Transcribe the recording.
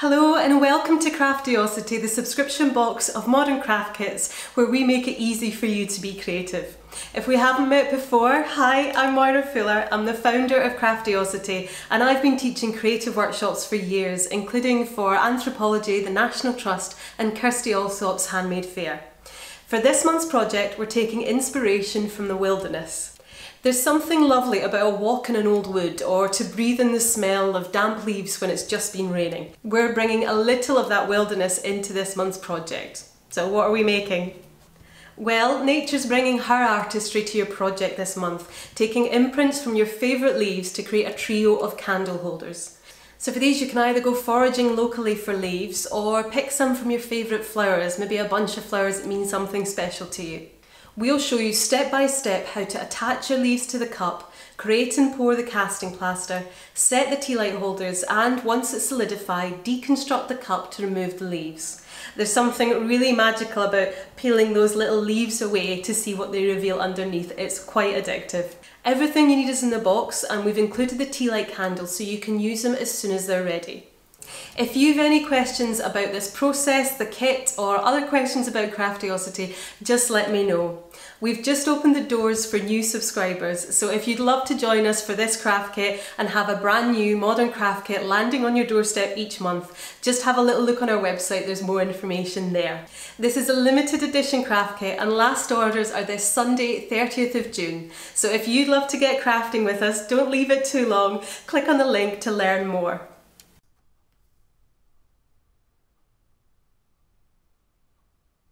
Hello and welcome to Craftiosity, the subscription box of modern craft kits where we make it easy for you to be creative. If we haven't met before, hi, I'm Moira Fuller. I'm the founder of Craftiosity and I've been teaching creative workshops for years, including for Anthropology, the National Trust and Kirsty Allsop's Handmade Fair. For this month's project, we're taking inspiration from the wilderness. There's something lovely about a walk in an old wood or to breathe in the smell of damp leaves when it's just been raining. We're bringing a little of that wilderness into this month's project. So what are we making? Well, nature's bringing her artistry to your project this month, taking imprints from your favourite leaves to create a trio of candle holders. So for these you can either go foraging locally for leaves or pick some from your favourite flowers, maybe a bunch of flowers that mean something special to you. We'll show you step by step how to attach your leaves to the cup, create and pour the casting plaster, set the tea light holders and once it's solidified, deconstruct the cup to remove the leaves. There's something really magical about peeling those little leaves away to see what they reveal underneath. It's quite addictive. Everything you need is in the box and we've included the tea light candles so you can use them as soon as they're ready. If you've any questions about this process, the kit, or other questions about Craftiosity, just let me know. We've just opened the doors for new subscribers, so if you'd love to join us for this craft kit and have a brand new modern craft kit landing on your doorstep each month, just have a little look on our website, there's more information there. This is a limited edition craft kit and last orders are this Sunday 30th of June, so if you'd love to get crafting with us, don't leave it too long, click on the link to learn more.